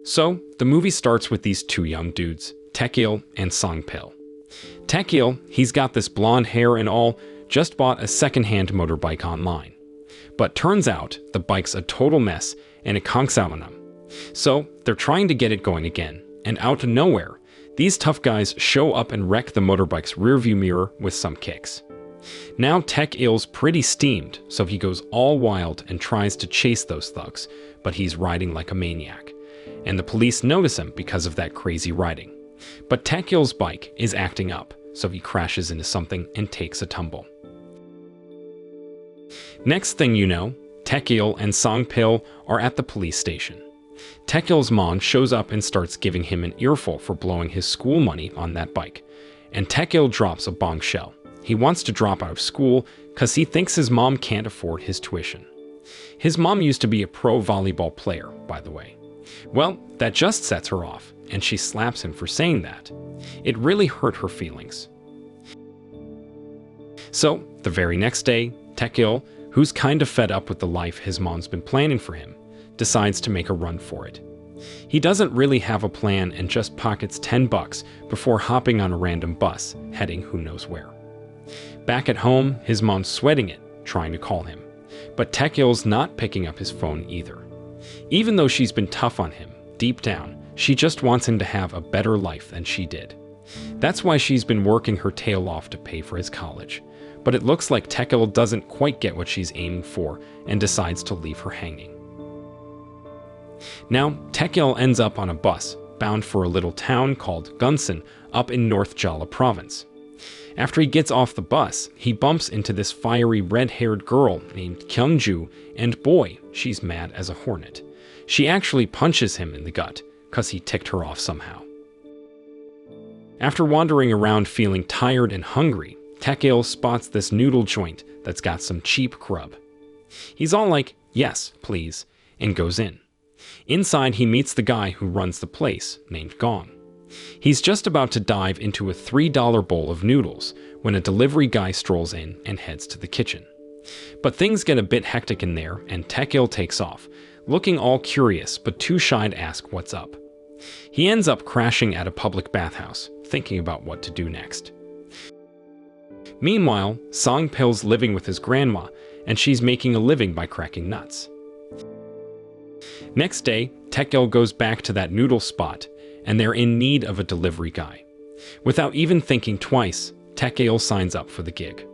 So, the movie starts with these two young dudes, Taekil and Songpil. Taekil, he's got this blonde hair and all, just bought a second-hand motorbike online. But turns out, the bike's a total mess, and it conks out on them. So, they're trying to get it going again, and out of nowhere, these tough guys show up and wreck the motorbike's rearview mirror with some kicks. Now Taekil's pretty steamed, so he goes all wild and tries to chase those thugs, but he's riding like a maniac. And the police notice him because of that crazy riding. But Taekil's bike is acting up, so he crashes into something and takes a tumble. Next thing you know, Taekil and Songpil are at the police station. Taekil's mom shows up and starts giving him an earful for blowing his school money on that bike. And Taekil drops a bombshell. He wants to drop out of school because he thinks his mom can't afford his tuition. His mom used to be a pro volleyball player, by the way. Well, that just sets her off, and she slaps him for saying that. It really hurt her feelings. So, the very next day, Taekil, who's kind of fed up with the life his mom's been planning for him, decides to make a run for it. He doesn't really have a plan and just pockets $10 before hopping on a random bus, heading who knows where. Back at home, his mom's sweating it, trying to call him. But Taekil's not picking up his phone either. Even though she's been tough on him, deep down, she just wants him to have a better life than she did. That's why she's been working her tail off to pay for his college. But it looks like Taekil doesn't quite get what she's aiming for and decides to leave her hanging. Now, Taekil ends up on a bus, bound for a little town called Gunsan up in North Jala province. After he gets off the bus, he bumps into this fiery red-haired girl named Kyungju, and boy, she's mad as a hornet. She actually punches him in the gut, cause he ticked her off somehow. After wandering around feeling tired and hungry, Taekil spots this noodle joint that's got some cheap grub. He's all like, yes, please, and goes in. Inside, he meets the guy who runs the place, named Gong. He's just about to dive into a $3 bowl of noodles when a delivery guy strolls in and heads to the kitchen. But things get a bit hectic in there, and Taekil takes off, looking all curious but too shy to ask what's up. He ends up crashing at a public bathhouse, thinking about what to do next. Meanwhile, Songpil's living with his grandma, and she's making a living by cracking nuts. Next day, Taekil goes back to that noodle spot, and they're in need of a delivery guy. Without even thinking twice, Taekil signs up for the gig.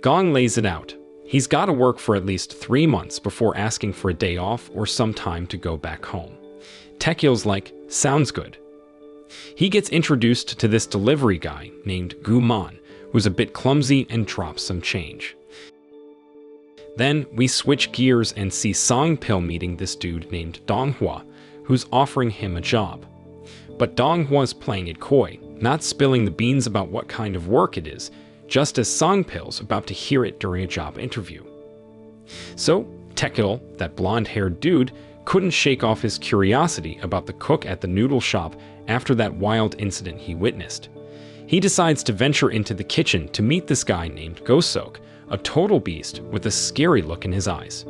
Gong lays it out. He's got to work for at least 3 months before asking for a day off or some time to go back home. Taekil's like, sounds good. He gets introduced to this delivery guy named Gu Man, who's a bit clumsy and drops some change. Then we switch gears and see Songpil meeting this dude named Donghua, who's offering him a job. But Donghua's playing it coy, not spilling the beans about what kind of work it is, just as Songpil's about to hear it during a job interview. So, Taekil, that blonde-haired dude, couldn't shake off his curiosity about the cook at the noodle shop after that wild incident he witnessed. He decides to venture into the kitchen to meet this guy named Gosok, a total beast with a scary look in his eyes.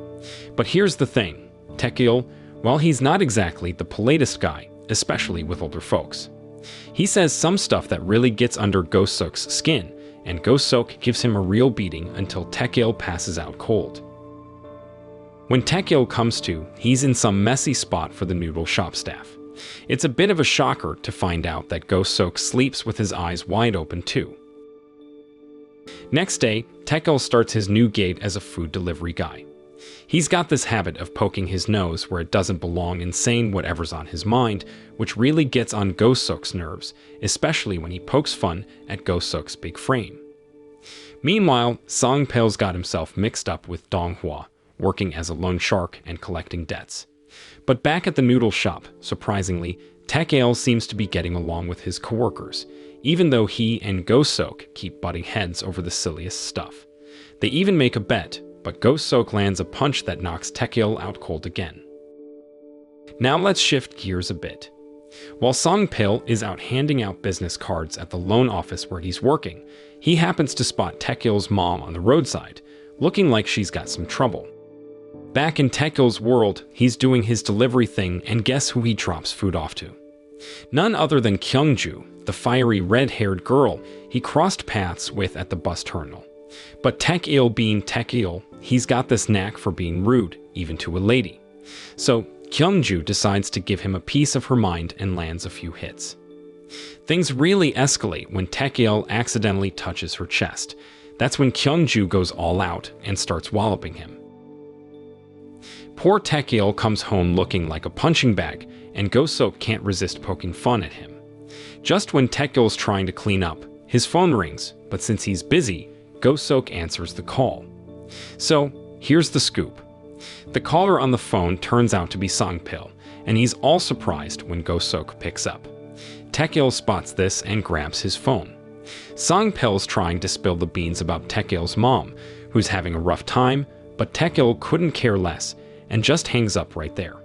But here's the thing, Taekil, well, he's not exactly the politest guy, especially with older folks. He says some stuff that really gets under Gosok's skin, and Gosok gives him a real beating until Taekil passes out cold. When Taekil comes to, he's in some messy spot for the noodle shop staff. It's a bit of a shocker to find out that Gosok sleeps with his eyes wide open too. Next day, Taekil starts his new gig as a food delivery guy. He's got this habit of poking his nose where it doesn't belong and saying whatever's on his mind, which really gets on Gosok's nerves, especially when he pokes fun at Gosok's big frame. Meanwhile, Songpil's got himself mixed up with Donghua, working as a loan shark and collecting debts. But back at the noodle shop, surprisingly, Taekil seems to be getting along with his coworkers, even though he and Gosok keep butting heads over the silliest stuff. They even make a bet, but Gosok lands a punch that knocks Taekil out cold again. Now let's shift gears a bit. While Songpil is out handing out business cards at the loan office where he's working, he happens to spot Taekil's mom on the roadside, looking like she's got some trouble. Back in Taekil's world, he's doing his delivery thing, and guess who he drops food off to? None other than Kyungju, the fiery red-haired girl he crossed paths with at the bus terminal. But Taekil being Taekil, he's got this knack for being rude, even to a lady. So Kyungju decides to give him a piece of her mind and lands a few hits. Things really escalate when Taekil accidentally touches her chest. That's when Kyungju goes all out and starts walloping him. Poor Taekil comes home looking like a punching bag, and Go-Sok can't resist poking fun at him. Just when Taekil's trying to clean up, his phone rings, but since he's busy, Go-Sok answers the call. So, here's the scoop. The caller on the phone turns out to be Song-pil, and he's all surprised when Go-Sok picks up. Taekil spots this and grabs his phone. Song-pil's trying to spill the beans about Taekil's mom, who's having a rough time, but Taekil couldn't care less and just hangs up right there.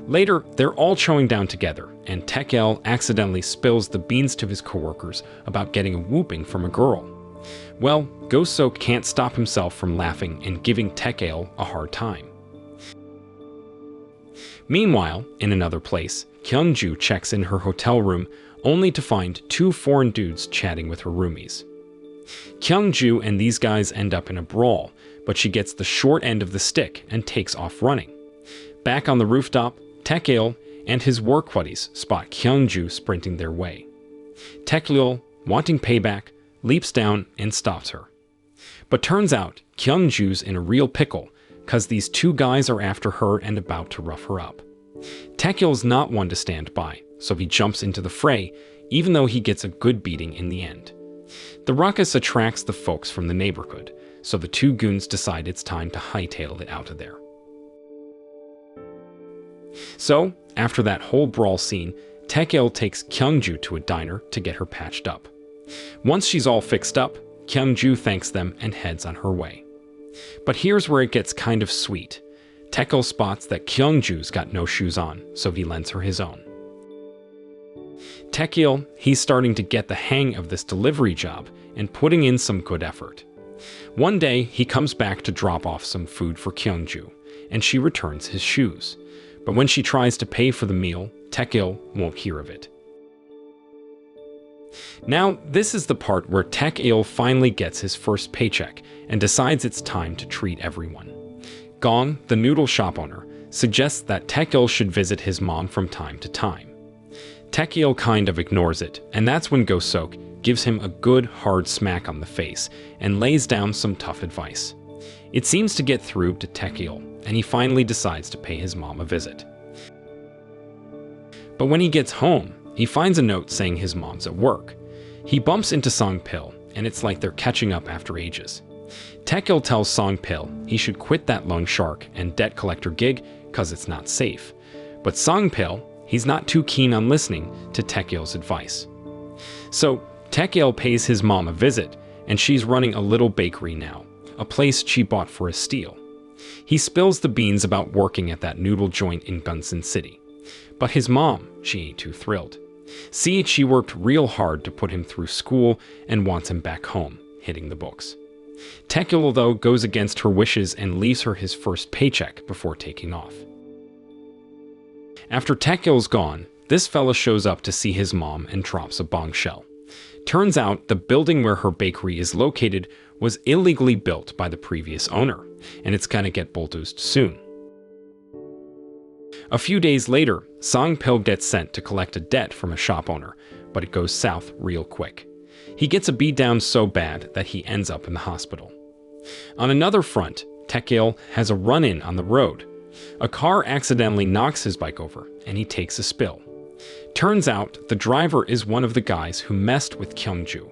Later, they're all chowing down together, and Taekil accidentally spills the beans to his coworkers about getting a whooping from a girl. Well, Go-Sok can't stop himself from laughing and giving Taekil a hard time. Meanwhile, in another place, Kyungju checks in her hotel room only to find two foreign dudes chatting with her roomies. Kyungju and these guys end up in a brawl, but she gets the short end of the stick and takes off running. Back on the rooftop, Taekil and his work buddies spot Kyungju sprinting their way. Taekil, wanting payback, leaps down and stops her. But turns out Kyungju's in a real pickle, cause these two guys are after her and about to rough her up. Taekil's not one to stand by, so he jumps into the fray, even though he gets a good beating in the end. The ruckus attracts the folks from the neighborhood, so the two goons decide it's time to hightail it out of there. So, after that whole brawl scene, Taekil takes Kyungju to a diner to get her patched up. Once she's all fixed up, Kyungju thanks them and heads on her way. But here's where it gets kind of sweet. Taekil spots that Kyungju's got no shoes on, so he lends her his own. Taekil, he's starting to get the hang of this delivery job and putting in some good effort. One day, he comes back to drop off some food for Kyungju, and she returns his shoes. But when she tries to pay for the meal, Taekil won't hear of it. Now, this is the part where Taekil finally gets his first paycheck and decides it's time to treat everyone. Gong, the noodle shop owner, suggests that Taekil should visit his mom from time to time. Taekil kind of ignores it, and that's when Go-Sok gives him a good hard smack on the face and lays down some tough advice. It seems to get through to Taekil, and he finally decides to pay his mom a visit. But when he gets home, he finds a note saying his mom's at work. He bumps into Song-pil, and it's like they're catching up after ages. Taekil tells Song-pil he should quit that loan shark and debt collector gig cause it's not safe. But Song-pil, he's not too keen on listening to Taekil's advice. So Taekil pays his mom a visit, and she's running a little bakery now, a place she bought for a steal. He spills the beans about working at that noodle joint in Gunsan City. But his mom, she ain't too thrilled. See, she worked real hard to put him through school and wants him back home, hitting the books. Taekil, though, goes against her wishes and leaves her his first paycheck before taking off. After Taekil's gone, this fella shows up to see his mom and drops a bombshell. Turns out the building where her bakery is located was illegally built by the previous owner, and it's gonna get bulldozed soon. A few days later, Song-pil gets sent to collect a debt from a shop owner, but it goes south real quick. He gets a beatdown so bad that he ends up in the hospital. On another front, Taekil has a run-in on the road. A car accidentally knocks his bike over, and he takes a spill. Turns out, the driver is one of the guys who messed with Kyungju.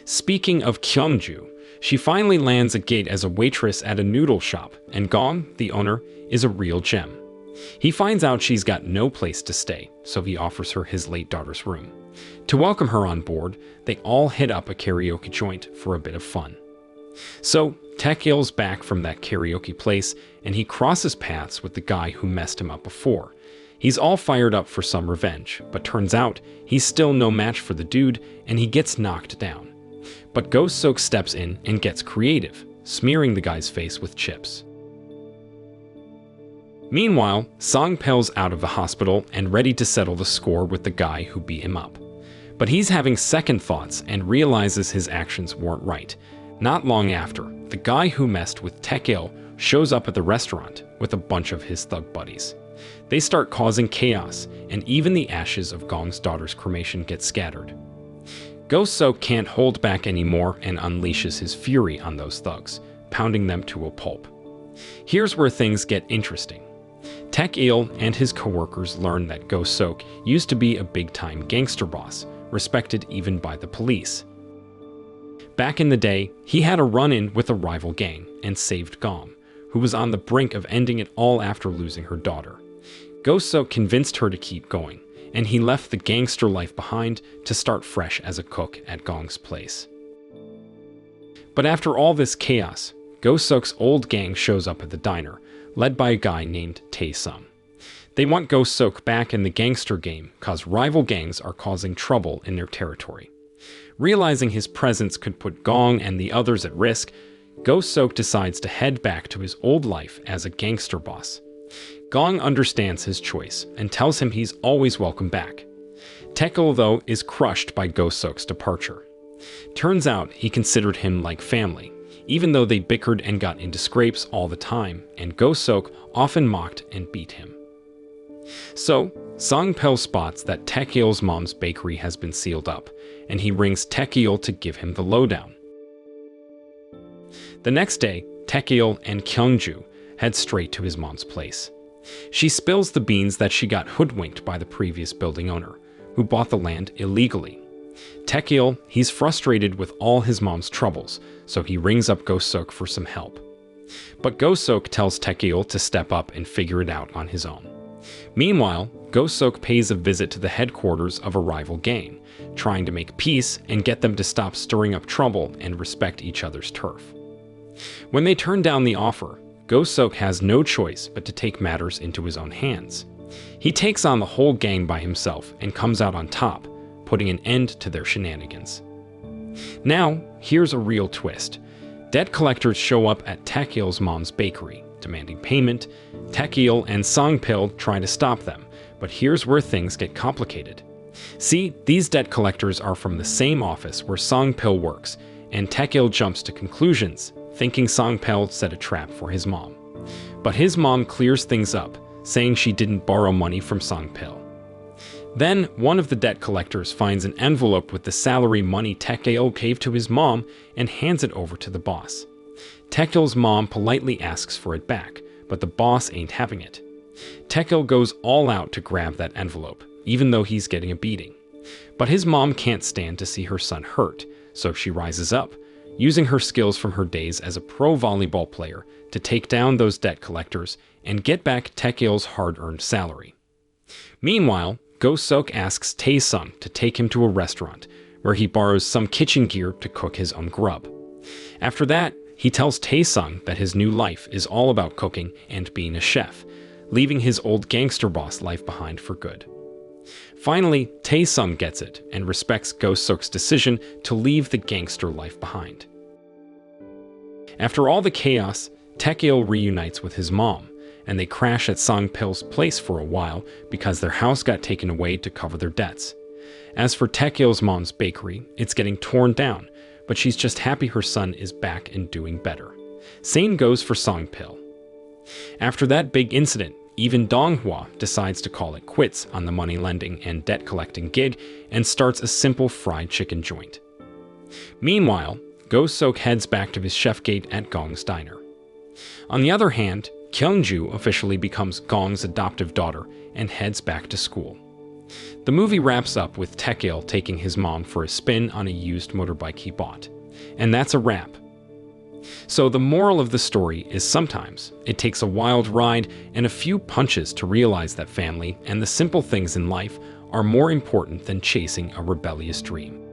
Speaking of Kyungju, she finally lands a gig as a waitress at a noodle shop, and Gong, the owner, is a real gem. He finds out she's got no place to stay, so he offers her his late daughter's room. To welcome her on board, they all hit up a karaoke joint for a bit of fun. So, Taekil's back from that karaoke place, and he crosses paths with the guy who messed him up before. He's all fired up for some revenge, but turns out he's still no match for the dude, and he gets knocked down. But Go-Sok steps in and gets creative, smearing the guy's face with chips. Meanwhile, Song-pil's out of the hospital and ready to settle the score with the guy who beat him up. But he's having second thoughts and realizes his actions weren't right. Not long after, the guy who messed with Taek-il shows up at the restaurant with a bunch of his thug buddies. They start causing chaos, and even the ashes of Gong's daughter's cremation get scattered. Go-sok can't hold back anymore and unleashes his fury on those thugs, pounding them to a pulp. Here's where things get interesting. Taek-il and his coworkers learn that Go-sok used to be a big-time gangster boss, respected even by the police. Back in the day, he had a run-in with a rival gang and saved Gong, who was on the brink of ending it all after losing her daughter. Go-sok convinced her to keep going, and he left the gangster life behind to start fresh as a cook at Gong's place. But after all this chaos, Go-sok's old gang shows up at the diner, led by a guy named Tae-sung. They want Go-sok back in the gangster game cause rival gangs are causing trouble in their territory. Realizing his presence could put Gong and the others at risk, Go-sok decides to head back to his old life as a gangster boss. Gong understands his choice and tells him he's always welcome back. Taek-il, though, is crushed by Go-sok's departure. Turns out he considered him like family, even though they bickered and got into scrapes all the time, and Go-sok often mocked and beat him. So, Song-pil spots that Taek-il's mom's bakery has been sealed up, and he rings Taek-il to give him the lowdown. The next day, Taek-il and Kyung-ju head straight to his mom's place. She spills the beans that she got hoodwinked by the previous building owner, who bought the land illegally. Taek-il, he's frustrated with all his mom's troubles, so he rings up Go-sok for some help. But Go-sok tells Taek-il to step up and figure it out on his own. Meanwhile, Go-sok pays a visit to the headquarters of a rival gang, trying to make peace and get them to stop stirring up trouble and respect each other's turf. When they turn down the offer, Go-sok has no choice but to take matters into his own hands. He takes on the whole gang by himself and comes out on top, putting an end to their shenanigans. Now, here's a real twist. Debt collectors show up at Taek-il's mom's bakery, demanding payment. Taek-il and Song-pil try to stop them, but here's where things get complicated. See, these debt collectors are from the same office where Song-pil works, and Taek-il jumps to conclusions, thinking Song-pil set a trap for his mom. But his mom clears things up, saying she didn't borrow money from Song-pil. Then, one of the debt collectors finds an envelope with the salary money Taek-il gave to his mom and hands it over to the boss. Taek-il's mom politely asks for it back, but the boss ain't having it. Taek-il goes all out to grab that envelope, even though he's getting a beating. But his mom can't stand to see her son hurt, so she rises up, using her skills from her days as a pro volleyball player to take down those debt collectors and get back Taek-il's hard-earned salary. Meanwhile, Go-sok asks Tae-sung to take him to a restaurant, where he borrows some kitchen gear to cook his own grub. After that, he tells Tae-sung that his new life is all about cooking and being a chef, leaving his old gangster boss life behind for good. Finally, Tae-sung gets it and respects Go-sok's decision to leave the gangster life behind. After all the chaos, Taek-il reunites with his mom, and they crash at Song-pil's place for a while because their house got taken away to cover their debts. As for Taek-il's mom's bakery, it's getting torn down, but she's just happy her son is back and doing better. Same goes for Song-pil. After that big incident, even Donghua decides to call it quits on the money lending and debt collecting gig and starts a simple fried chicken joint. Meanwhile, Go-sok heads back to his chef gate at Gong's diner. On the other hand, Kyung-ju officially becomes Gong's adoptive daughter and heads back to school. The movie wraps up with Taek-il taking his mom for a spin on a used motorbike he bought. And that's a wrap. So the moral of the story is sometimes it takes a wild ride and a few punches to realize that family and the simple things in life are more important than chasing a rebellious dream.